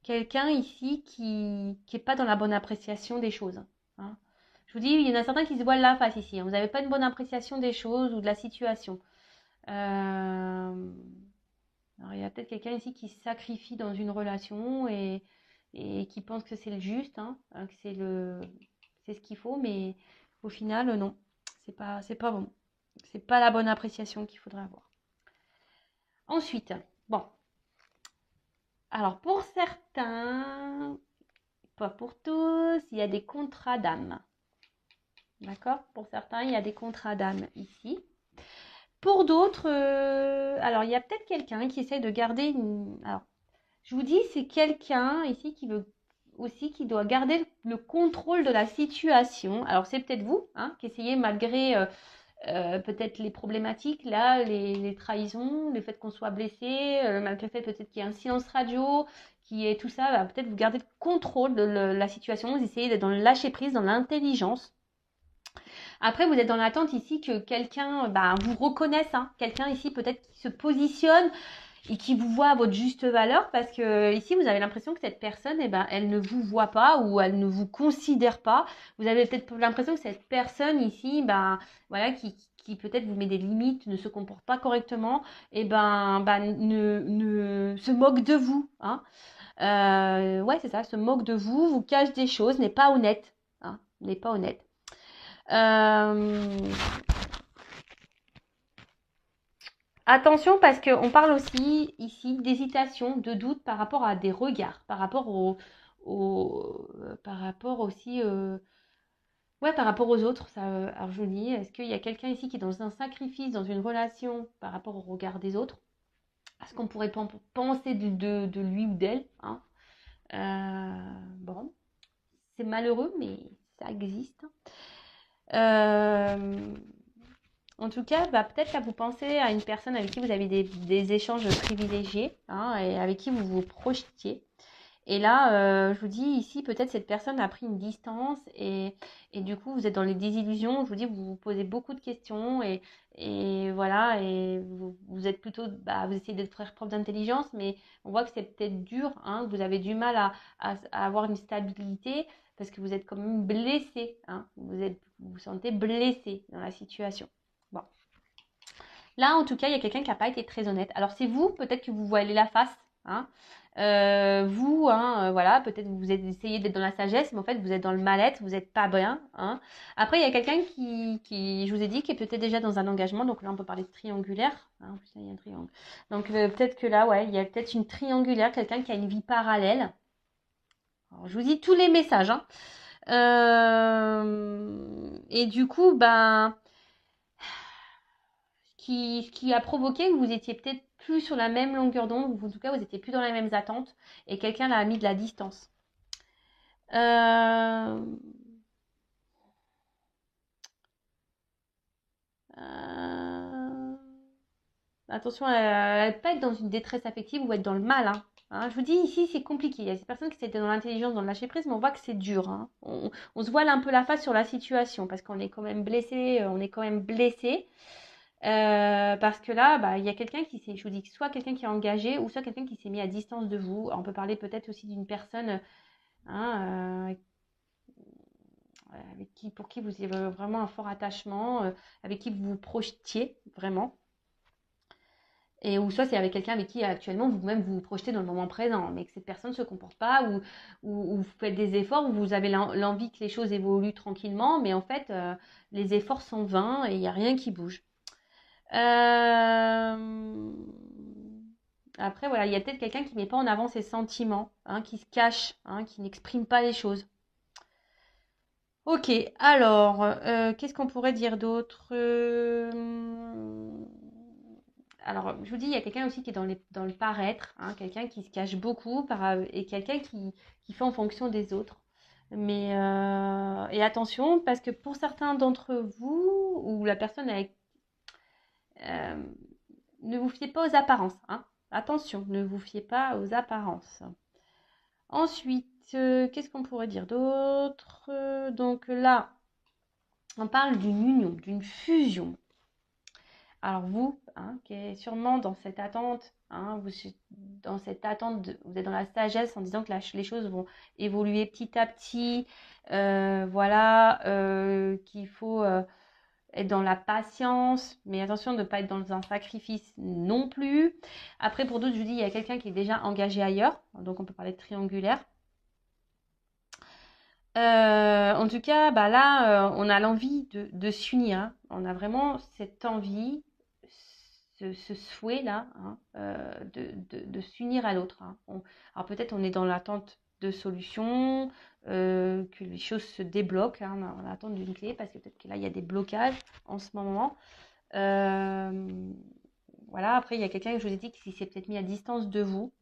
S1: quelqu'un ici qui n'est pas dans la bonne appréciation des choses. Hein. Je vous dis, il y en a certains qui se voilent la face ici. Hein. Vous n'avez pas une bonne appréciation des choses ou de la situation. Alors, il y a peut-être quelqu'un ici qui se sacrifie dans une relation et qui pense que c'est le juste, hein, que c'est ce qu'il faut, mais au final, non, c'est pas bon. C'est pas la bonne appréciation qu'il faudrait avoir. Ensuite, bon. Alors, pour certains, pas pour tous, il y a des contrats d'âme. D'accord? Pour certains, il y a des contrats d'âme ici. Pour d'autres, alors il y a peut-être quelqu'un qui essaye de garder une. Alors, je vous dis, c'est quelqu'un ici qui veut aussi qui doit garder le contrôle de la situation. Alors, c'est peut-être vous, hein, qui essayez malgré peut-être les problématiques, là, les trahisons, le fait qu'on soit blessé, malgré le fait peut-être qu'il y ait un silence radio, qui est tout ça, bah, peut-être vous gardez le contrôle de la situation, vous essayez d'être dans le lâcher-prise, dans l'intelligence. Après, vous êtes dans l'attente ici que quelqu'un vous reconnaisse, hein, quelqu'un ici peut-être qui se positionne et qui vous voit à votre juste valeur, parce que ici vous avez l'impression que cette personne, elle ne vous voit pas ou elle ne vous considère pas. Vous avez peut-être l'impression que cette personne ici, voilà, qui peut-être vous met des limites, ne se comporte pas correctement, et ne se moque de vous. Hein. Ouais, c'est ça, se moque de vous, vous cache des choses, n'est pas honnête. Hein, n'est pas honnête. Attention parce qu'on parle aussi ici d'hésitation, de doute par rapport à des regards, par rapport par rapport aussi, ouais, par rapport aux autres. Ça, alors je vous dis, est-ce qu'il y a quelqu'un ici qui est dans un sacrifice, dans une relation par rapport au regard des autres? Est-ce qu'on pourrait penser de lui ou d'elle, hein? Bon, c'est malheureux, mais ça existe. En tout cas, peut-être que vous pensez à une personne avec qui vous avez des échanges privilégiés, hein, et avec qui vous vous projetiez. Et là, je vous dis ici, peut-être cette personne a pris une distance et du coup, vous êtes dans les désillusions. Je vous dis, vous vous posez beaucoup de questions et voilà, et vous êtes plutôt, vous essayez de faire preuve d'intelligence, mais on voit que c'est peut-être dur, hein, que vous avez du mal à avoir une stabilité parce que vous êtes quand même blessé, hein, vous vous sentez blessé dans la situation. Bon. Là, en tout cas, il y a quelqu'un qui n'a pas été très honnête. Alors, c'est vous, peut-être que vous voilez la face. Hein. Vous, hein, voilà, peut-être vous essayez d'être dans la sagesse, mais en fait, vous êtes dans le mal-être, vous n'êtes pas bien. Hein. Après, il y a quelqu'un qui, je vous ai dit, qui est peut-être déjà dans un engagement. Donc là, on peut parler de triangulaire. Hein. En plus, là, il y a un triangle. Donc, peut-être que là, ouais, il y a peut-être une triangulaire, quelqu'un qui a une vie parallèle. Alors, je vous dis tous les messages. Hein. Et du coup, ce qui a provoqué que vous étiez peut-être plus sur la même longueur d'onde, ou en tout cas, vous n'étiez plus dans les mêmes attentes, et quelqu'un l'a mis de la distance. Euh, euh, Attention à ne pas être dans une détresse affective ou être dans le mal. Hein, je vous dis, ici, c'est compliqué. Il y a ces personnes qui étaient dans l'intelligence, dans le lâcher-prise, mais on voit que c'est dur. Hein. On se voile un peu la face sur la situation parce qu'on est quand même blessé. On est quand même blessé. Parce que là, bah, il y a quelqu'un qui s'est, je vous dis, soit quelqu'un qui est engagé ou soit quelqu'un qui s'est mis à distance de vous. On peut parler peut-être aussi d'une personne hein, avec qui, pour qui vous avez vraiment un fort attachement, avec qui vous vous projetiez vraiment. Et ou soit c'est avec quelqu'un avec qui actuellement vous-même vous vous projetez dans le moment présent, mais que cette personne ne se comporte pas, ou vous faites des efforts, ou vous avez l'envie que les choses évoluent tranquillement, mais en fait, les efforts sont vains et il n'y a rien qui bouge. Après, voilà, il y a peut-être quelqu'un qui ne met pas en avant ses sentiments, hein, qui se cache, hein, qui n'exprime pas les choses. Ok, alors, qu'est-ce qu'on pourrait dire d'autre Alors, je vous dis, il y a quelqu'un aussi qui est dans le paraître, hein, quelqu'un qui se cache beaucoup et quelqu'un qui fait en fonction des autres. Mais, et attention, parce que pour certains d'entre vous, ou la personne avec... euh, ne vous fiez pas aux apparences. Hein. Attention, ne vous fiez pas aux apparences. Ensuite, qu'est-ce qu'on pourrait dire d'autre Donc là, on parle d'une union, d'une fusion. Alors vous, hein, qui est sûrement dans cette attente, hein, vous êtes dans la sagesse en disant que les choses vont évoluer petit à petit, voilà, qu'il faut être dans la patience, mais attention de ne pas être dans un sacrifice non plus. Après, pour d'autres, je vous dis, il y a quelqu'un qui est déjà engagé ailleurs, donc on peut parler de triangulaire. En tout cas, bah là, on a l'envie de s'unir. Hein. On a vraiment cette envie, ce souhait-là, hein, de s'unir à l'autre. Hein. Alors peut-être on est dans l'attente de solutions, que les choses se débloquent. Hein, on est en attente d'une clé parce que peut-être que là, il y a des blocages en ce moment. Voilà, après, il y a quelqu'un que je vous ai dit qui s'est peut-être mis à distance de vous.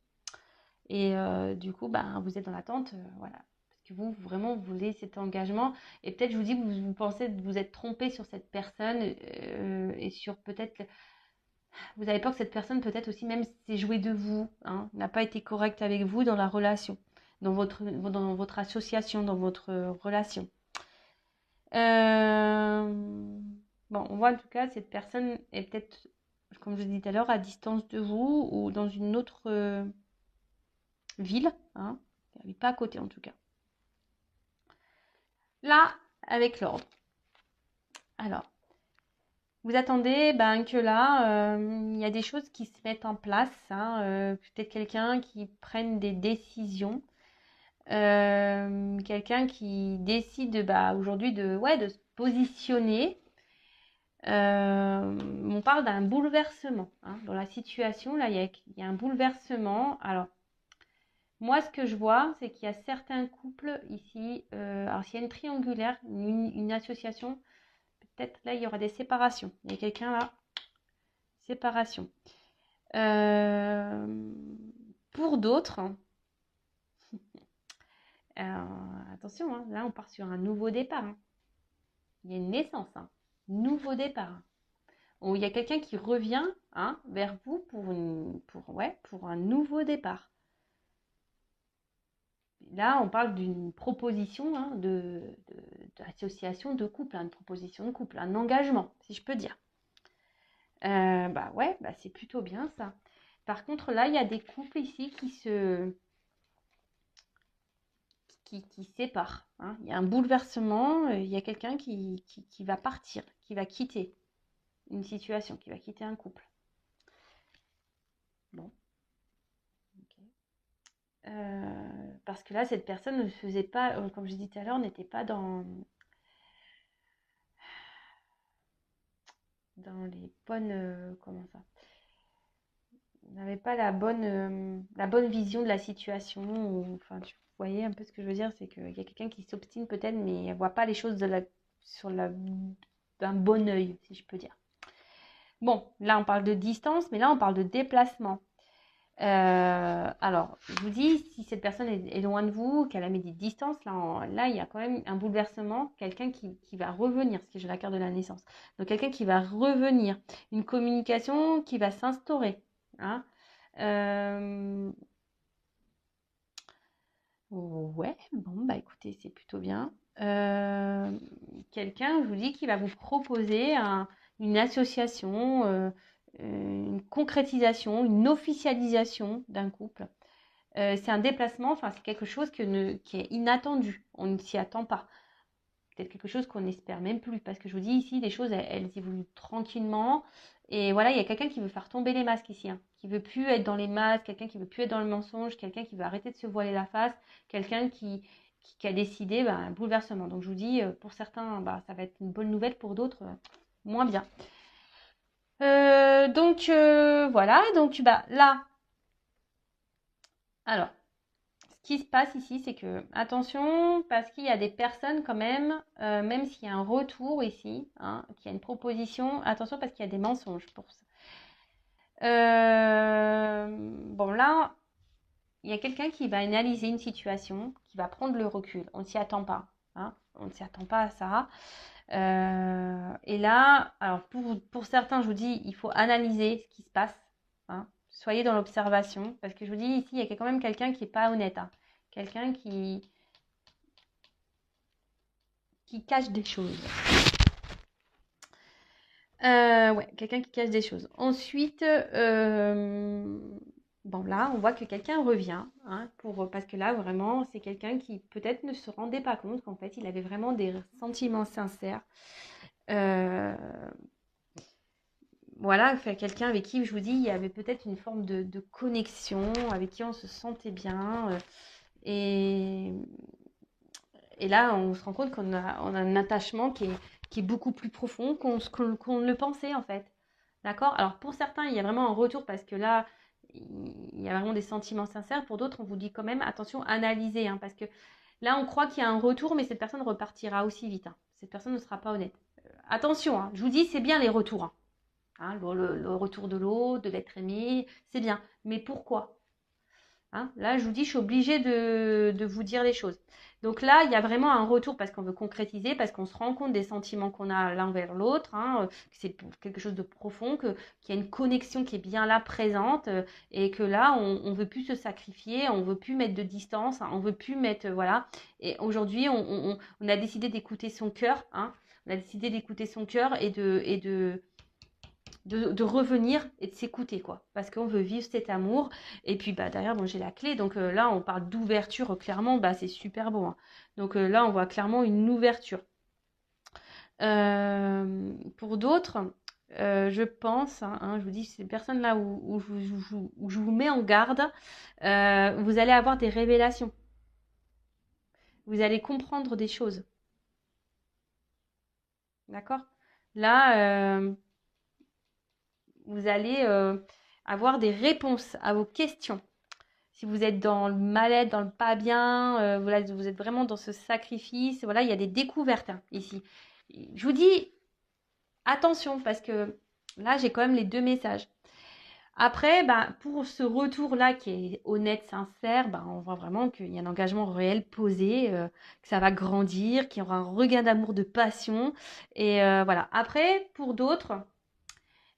S1: Et du coup, bah, vous êtes dans l'attente, voilà. Parce que vous, vraiment, vous voulez cet engagement. Et peut-être, je vous dis, vous pensez que vous êtes trompé sur cette personne et sur peut-être... Vous avez peur que cette personne, peut-être aussi, même s'est jouée de vous, hein, n'a pas été correcte avec vous dans la relation, dans votre association, dans votre relation. Bon, on voit en tout cas, cette personne est peut-être, comme je vous disais tout à l'heure, à distance de vous ou dans une autre ville, hein. Elle n'est pas à côté en tout cas. Là, avec l'ordre. Alors, vous attendez que là, il y a des choses qui se mettent en place. Hein, peut-être quelqu'un qui prenne des décisions. Quelqu'un qui décide aujourd'hui de se positionner. On parle d'un bouleversement. Hein. Dans la situation, là, il y a un bouleversement. Alors, moi, ce que je vois, c'est qu'il y a certains couples ici. Alors, s'il y a une triangulaire, une association, peut-être là, il y aura des séparations. Il y a quelqu'un là, séparation. Pour d'autres, attention, hein, là, on part sur un nouveau départ. Hein. Il y a une naissance, hein, nouveau départ. Il y a quelqu'un qui revient hein, vers vous pour un nouveau départ. Là, on parle d'une proposition hein, d'association de couple, une proposition de couple, un engagement, si je peux dire. C'est plutôt bien ça. Par contre, là, il y a des couples ici qui séparent. Hein. Il y a un bouleversement, il y a quelqu'un qui va partir, qui va quitter une situation, qui va quitter un couple. Bon. Parce que là, cette personne ne faisait pas, comme je disais tout à l'heure, n'était pas dans les bonnes... comment ça n'avait pas la bonne vision de la situation. Enfin, vous voyez un peu ce que je veux dire, c'est qu'il y a quelqu'un qui s'obstine peut-être, mais elle ne voit pas les choses d'un bon œil, si je peux dire. Bon, là, on parle de distance, mais là, on parle de déplacement. Alors, je vous dis, si cette personne est loin de vous, qu'elle a mis des distances, là, il y a quand même un bouleversement, quelqu'un qui va revenir, parce que j'ai la carte de la naissance. Donc, quelqu'un qui va revenir, une communication qui va s'instaurer. Hein. Ouais, bon, bah écoutez, c'est plutôt bien. Quelqu'un, je vous dis, qui va vous proposer une association, une concrétisation, une officialisation d'un couple. C'est un déplacement, enfin, c'est quelque chose qui est inattendu. On ne s'y attend pas. Peut-être quelque chose qu'on n'espère même plus. Parce que je vous dis ici, les choses, elles évoluent tranquillement. Et voilà, il y a quelqu'un qui veut faire tomber les masques ici. Hein, qui veut plus être dans les masques, quelqu'un qui veut plus être dans le mensonge, quelqu'un qui veut arrêter de se voiler la face, quelqu'un qui a décidé un bouleversement. Donc je vous dis, pour certains, ça va être une bonne nouvelle, pour d'autres, moins bien. Voilà, donc là, alors, ce qui se passe ici, c'est que, attention, parce qu'il y a des personnes quand même s'il y a un retour ici, hein, qu'il y a une proposition, attention parce qu'il y a des mensonges pour ça. Bon, là, il y a quelqu'un qui va analyser une situation, qui va prendre le recul. On ne s'y attend pas. Hein, on ne s'y attend pas à ça. Et là, alors pour certains, je vous dis, il faut analyser ce qui se passe. Hein. Soyez dans l'observation. Parce que je vous dis, ici, il y a quand même quelqu'un qui n'est pas honnête. Hein. Quelqu'un qui cache des choses. Ouais, quelqu'un qui cache des choses. Ensuite, bon là, on voit que quelqu'un revient, hein, parce que là, vraiment, c'est quelqu'un qui peut-être ne se rendait pas compte qu'en fait, il avait vraiment des sentiments sincères. Voilà, quelqu'un avec qui, je vous dis, il y avait peut-être une forme de connexion, avec qui on se sentait bien. Et, et là, on se rend compte qu'on a un attachement qui est beaucoup plus profond qu'on ne le pensait, en fait. D'accord? Alors, pour certains, il y a vraiment un retour parce que là, il y a vraiment des sentiments sincères. Pour d'autres, on vous dit quand même, attention, analysez, hein, parce que là, on croit qu'il y a un retour, mais cette personne repartira aussi vite. Hein. Cette personne ne sera pas honnête. Attention, hein, je vous dis, c'est bien les retours. Hein. Hein, le retour de l'autre, de l'être aimé, c'est bien. Mais pourquoi? Hein, là, je vous dis, je suis obligée de vous dire les choses. Donc là, il y a vraiment un retour parce qu'on veut concrétiser, parce qu'on se rend compte des sentiments qu'on a l'un vers l'autre, hein, que c'est quelque chose de profond, qu'il y a une connexion qui est bien là, présente, et que là, on ne veut plus se sacrifier, on ne veut plus mettre de distance, hein, on ne veut plus mettre... voilà. Et aujourd'hui, on a décidé d'écouter son cœur, hein, on a décidé d'écouter son cœur et de revenir et de s'écouter, quoi. Parce qu'on veut vivre cet amour. Et puis, derrière, bon, j'ai la clé. Donc là, on parle d'ouverture, clairement, c'est super beau. Hein. Donc là, on voit clairement une ouverture. Pour d'autres, je pense, hein, je vous dis, ces personnes-là où je vous mets en garde, vous allez avoir des révélations. Vous allez comprendre des choses. D'accord? Là, vous allez avoir des réponses à vos questions. Si vous êtes dans le mal-être, dans le pas bien, voilà, vous êtes vraiment dans ce sacrifice, voilà, il y a des découvertes hein, ici. Je vous dis attention parce que là, j'ai quand même les deux messages. Après, pour ce retour-là qui est honnête, sincère, on voit vraiment qu'il y a un engagement réel posé, que ça va grandir, qu'il y aura un regain d'amour, de passion. Et voilà. Après, pour d'autres,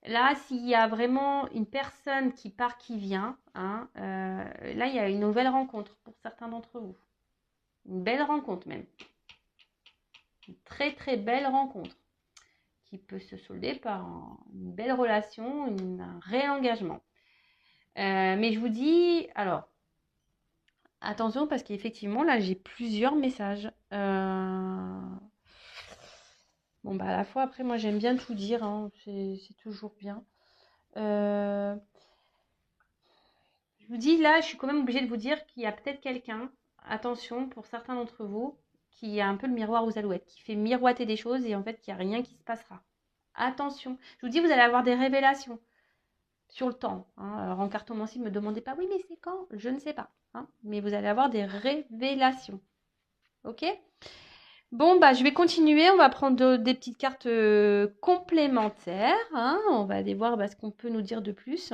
S1: là, s'il y a vraiment une personne qui part, qui vient, hein, là, il y a une nouvelle rencontre pour certains d'entre vous. Une belle rencontre même. Une très très belle rencontre qui peut se solder par une belle relation, un réel engagement. Mais je vous dis, alors, attention parce qu'effectivement, là, j'ai plusieurs messages. Bon, à la fois, après, moi, j'aime bien tout dire, hein, c'est toujours bien. Je vous dis, là, je suis quand même obligée de vous dire qu'il y a peut-être quelqu'un, attention, pour certains d'entre vous, qui a un peu le miroir aux alouettes, qui fait miroiter des choses et en fait, il n'y a rien qui se passera. Attention. Je vous dis, vous allez avoir des révélations sur le temps. Hein. Alors, en cartomancie, ne me demandez pas, oui, mais c'est quand? Je ne sais pas. Hein. Mais vous allez avoir des révélations. Ok? Bon, bah, je vais continuer. On va prendre des petites cartes complémentaires, hein. On va aller voir bah, ce qu'on peut nous dire de plus.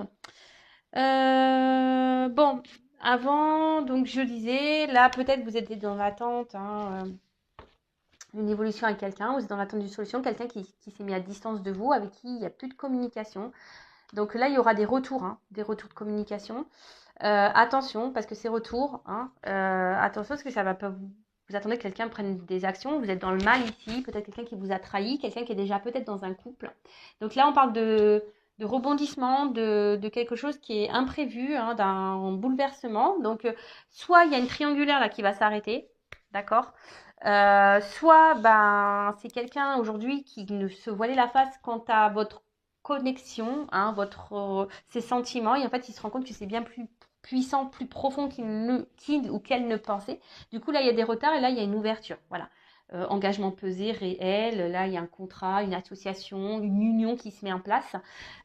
S1: Bon, avant, donc je disais, là, peut-être vous êtes dans l'attente d'une évolution avec quelqu'un, vous êtes dans l'attente d'une solution, quelqu'un qui s'est mis à distance de vous, avec qui il n'y a plus de communication. Donc là, il y aura des retours, hein, des retours de communication. Attention, parce que ces retours, attention, parce que ça va pas vous attendez que quelqu'un prenne des actions, vous êtes dans le mal ici, peut-être quelqu'un qui vous a trahi, quelqu'un qui est déjà peut-être dans un couple. Donc là, on parle de rebondissement, de quelque chose qui est imprévu, hein, d'un bouleversement. Donc, soit il y a une triangulaire là qui va s'arrêter, d'accord. Soit ben, c'est quelqu'un aujourd'hui qui ne se voilait la face quant à votre connexion, hein, ses sentiments, et en fait, il se rend compte que c'est bien plus puissant, plus profond qu'il ou qu'elle ne pensait. Du coup, là, il y a des retards et là, il y a une ouverture. Voilà. Engagement pesé, réel. Là, il y a un contrat, une association, une union qui se met en place.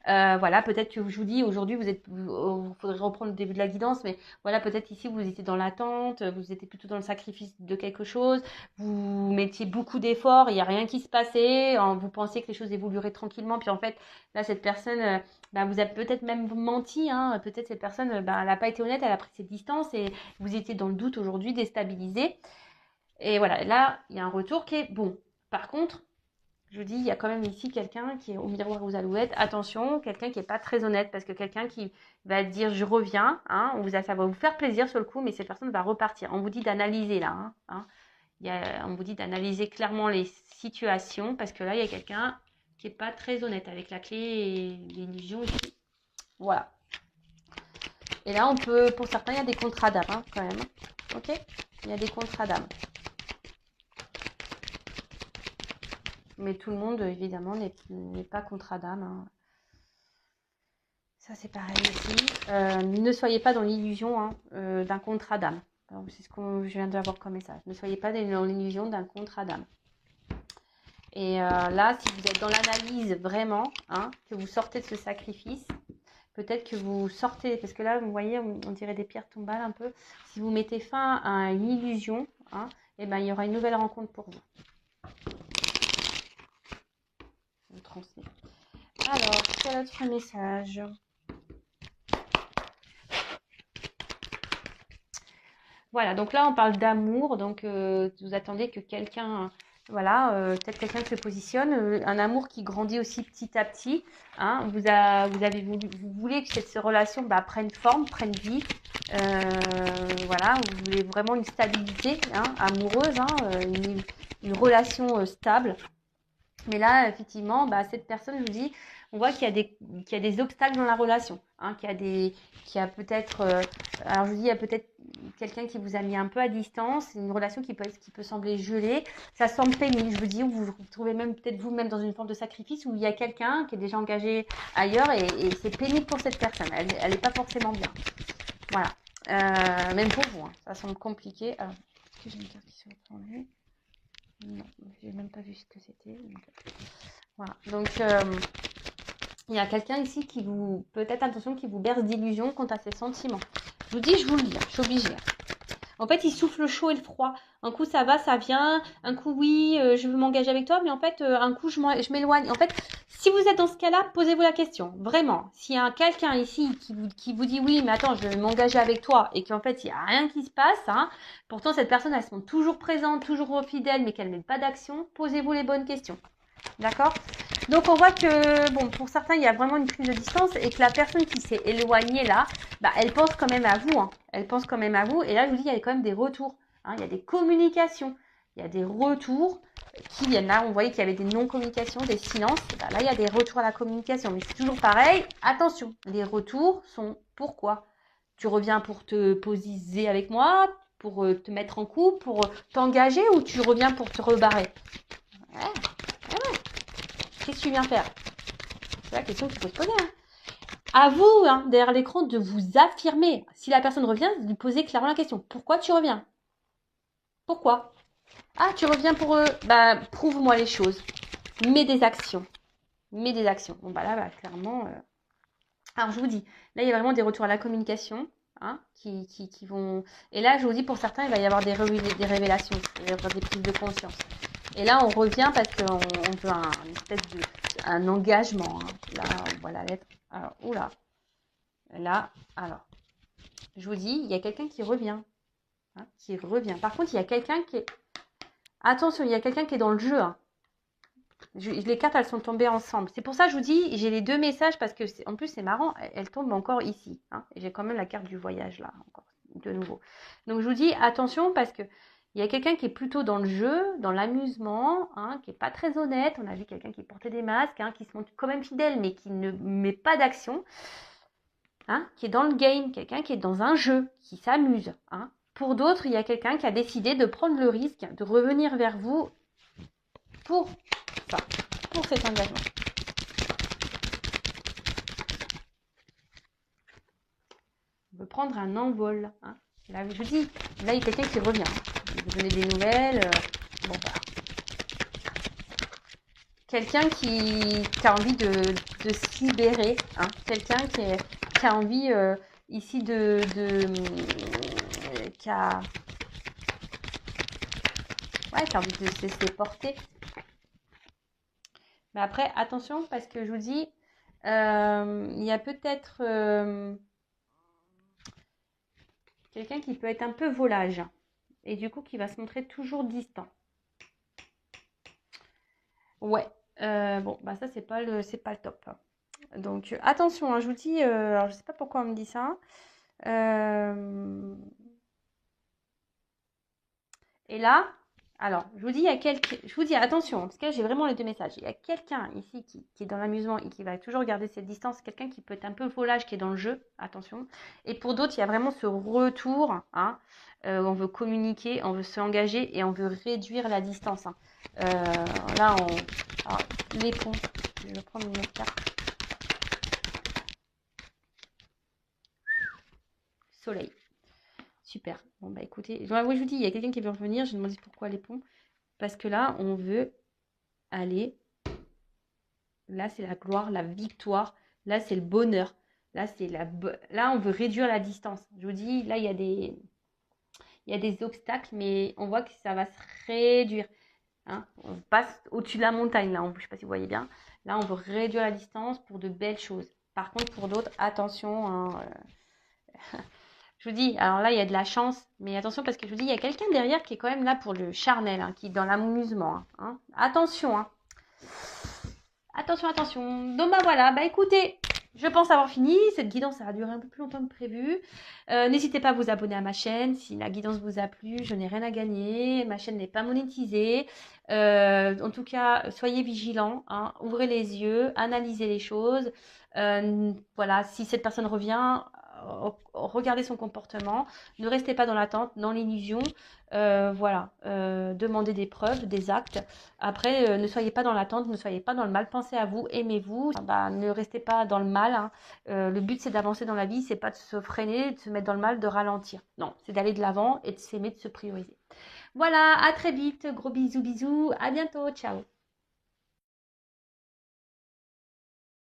S1: Voilà, peut-être que je vous dis, aujourd'hui, il faudrait reprendre le début de la guidance, mais voilà, peut-être ici, vous étiez dans l'attente, vous étiez plutôt dans le sacrifice de quelque chose, vous mettiez beaucoup d'efforts, il n'y a rien qui se passait, vous pensiez que les choses évolueraient tranquillement, puis en fait, là, cette personne, bah, vous a peut-être même menti, hein, peut-être cette personne, bah, elle n'a pas été honnête, elle a pris ses distances et vous étiez dans le doute aujourd'hui, déstabilisé. Et voilà, là, il y a un retour qui est bon. Par contre, je vous dis, il y a quand même ici quelqu'un qui est au miroir aux alouettes. Attention, quelqu'un qui n'est pas très honnête, parce que quelqu'un qui va dire je reviens, hein, ça va vous faire plaisir sur le coup, mais cette personne va repartir. On vous dit d'analyser là. On vous dit d'analyser clairement les situations, parce que là, il y a quelqu'un qui n'est pas très honnête avec la clé et l'illusion ici. Voilà. Et là, pour certains, il y a des contrats d'âme, hein, quand même. Ok. Il y a des contrats d'âme. Mais tout le monde, évidemment, n'est pas contrat d'âme, hein. Ça, c'est pareil aussi. Ne soyez pas dans l'illusion, hein, d'un contrat d'âme. C'est ce que je viens d'avoir comme message. Ne soyez pas dans l'illusion d'un contrat d'âme. Et là, si vous êtes dans l'analyse vraiment, hein, que vous sortez de ce sacrifice, peut-être que vous sortez, parce que là, vous voyez, on dirait des pierres tombales un peu. Si vous mettez fin à une illusion, hein, et ben, il y aura une nouvelle rencontre pour vous. Je transmets. Alors, quel autre message ? Voilà, donc là, on parle d'amour. Donc, vous attendez que quelqu'un, voilà, peut-être quelqu'un se positionne. Un amour qui grandit aussi petit à petit. Hein, vous voulez que cette relation prenne forme, prenne vie. Voilà, vous voulez vraiment une stabilité, hein, amoureuse, hein, une relation stable. Mais là, effectivement, cette personne, je vous dis, on voit qu'il y a des obstacles dans la relation, hein, qu'il y a peut-être, alors je vous dis, il y a peut-être quelqu'un qui vous a mis un peu à distance, une relation qui peut sembler gelée, ça semble pénible, je vous dis, vous vous retrouvez même peut-être vous-même dans une forme de sacrifice où il y a quelqu'un qui est déjà engagé ailleurs et c'est pénible pour cette personne, elle n'est pas forcément bien. Voilà, même pour vous, hein, ça semble compliqué. Alors, est-ce que j'ai une carte qui se retournée ? Non, j'ai même pas vu ce que c'était. Voilà. Donc, il y a quelqu'un ici qui peut-être attention, qui vous berce d'illusions quant à ses sentiments. Je vous dis, je vous le dis, je suis obligée. En fait, il souffle le chaud et le froid. Un coup, ça va, ça vient. Un coup, oui, je veux m'engager avec toi. Mais en fait, un coup, je m'éloigne. En fait, si vous êtes dans ce cas-là, posez-vous la question. Vraiment. S'il y a quelqu'un ici qui vous dit oui, mais attends, je vais m'engager avec toi. Et qu'en fait, il n'y a rien qui se passe. Hein, pourtant, cette personne, elle se montre toujours présente, toujours fidèle, mais qu'elle ne met pas d'action. Posez-vous les bonnes questions. D'accord ? Donc, on voit que, bon, pour certains, il y a vraiment une prise de distance et que la personne qui s'est éloignée là, elle pense quand même à vous. Hein. Elle pense quand même à vous. Et là, je vous dis, il y a quand même des retours. Hein. Il y a des communications. Il y a des retours qui viennent. Là, on voyait qu'il y avait des non-communications, des silences. Là, il y a des retours à la communication. Mais c'est toujours pareil. Attention, les retours sont pourquoi ? Tu reviens pour te posiser avec moi, pour te mettre en couple, pour t'engager ou tu reviens pour te rebarrer ? Ouais. Qu'est-ce que tu viens faire ? C'est la question qu'il faut se poser. Hein. À vous, hein, derrière l'écran, de vous affirmer. Si la personne revient, de lui poser clairement la question. Pourquoi tu reviens ? Pourquoi ? Ah, tu reviens pour eux. Prouve-moi les choses. Mets des actions. Mets des actions. Bon, là, clairement... Alors, je vous dis, là, il y a vraiment des retours à la communication. hein, qui vont... Et là, je vous dis, pour certains, il va y avoir des révélations, il va y avoir des prises de conscience. Et là, on revient parce qu'on veut une espèce de... un engagement. Hein. Là, on voit la lettre. Alors, oula. Là, alors, je vous dis, il y a quelqu'un qui revient. Hein, qui revient. Par contre, il y a quelqu'un qui est... Attention, il y a quelqu'un qui est dans le jeu. Hein. Les cartes, elles sont tombées ensemble. C'est pour ça que je vous dis, j'ai les deux messages parce que, en plus, c'est marrant, elles tombent encore ici. Hein, et j'ai quand même la carte du voyage là, encore, de nouveau. Donc, je vous dis, attention parce que il y a quelqu'un qui est plutôt dans le jeu, dans l'amusement, hein, qui n'est pas très honnête. On a vu quelqu'un qui portait des masques, hein, qui se montre quand même fidèle, mais qui ne met pas d'action. Hein, qui est dans le game, quelqu'un qui est dans un jeu, qui s'amuse. Hein. Pour d'autres, il y a quelqu'un qui a décidé de prendre le risque de revenir vers vous pour ça, pour cet engagement. On veut prendre un envol. Hein. Là, je vous dis, là, il y a quelqu'un qui revient. Il vous donner des nouvelles. Bon, voilà. Quelqu'un qui a envie de se libérer. Hein. Quelqu'un qui a envie ici qui a envie de se laisser porter. Mais après, attention, parce que je vous dis, il y a peut-être quelqu'un qui peut être un peu volage. Et du coup, qui va se montrer toujours distant. Ouais. Bon, bah ça, c'est pas le top. Donc, attention, hein, je vous dis, alors je sais pas pourquoi on me dit ça. Et là, alors, je vous dis, je vous dis, attention, parce que j'ai vraiment les deux messages. Il y a quelqu'un ici qui est dans l'amusement et qui va toujours garder cette distance. Quelqu'un qui peut être un peu volage, qui est dans le jeu, attention. Et pour d'autres, il y a vraiment ce retour, hein, on veut communiquer, on veut s'engager et on veut réduire la distance. Hein. Là, alors, les ponts, je vais prendre une autre carte. Soleil. Super. Bon, bah écoutez, oui, je vous dis, il y a quelqu'un qui veut revenir. Je me demande pourquoi les ponts. Parce que là, on veut aller. Là, c'est la gloire, la victoire. Là, c'est le bonheur. Là, là, on veut réduire la distance. Je vous dis, là, il y a des obstacles, mais on voit que ça va se réduire. Hein. On passe au-dessus de la montagne, là. Je ne sais pas si vous voyez bien. Là, on veut réduire la distance pour de belles choses. Par contre, pour d'autres, attention. Hein, je vous dis, alors là, il y a de la chance, mais attention parce que je vous dis, il y a quelqu'un derrière qui est quand même là pour le charnel, hein, qui est dans l'amusement. Hein. Attention, hein. Attention, attention. Donc, bah voilà, bah écoutez, je pense avoir fini. Cette guidance, ça a duré un peu plus longtemps que prévu. N'hésitez pas à vous abonner à ma chaîne. Si la guidance vous a plu, je n'ai rien à gagner. Ma chaîne n'est pas monétisée. En tout cas, soyez vigilants. Hein. Ouvrez les yeux, analysez les choses. Voilà, si cette personne revient, regardez son comportement. Ne restez pas dans l'attente, dans l'illusion. Voilà, demandez des preuves, des actes. Après, ne soyez pas dans l'attente, ne soyez pas dans le mal. Pensez à vous, aimez-vous. Bah, ne restez pas dans le mal. Hein. Le but, c'est d'avancer dans la vie. C'est pas de se freiner, de se mettre dans le mal, de ralentir. Non, c'est d'aller de l'avant et de s'aimer, de se prioriser. Voilà, à très vite. Gros bisous, bisous. À bientôt. Ciao.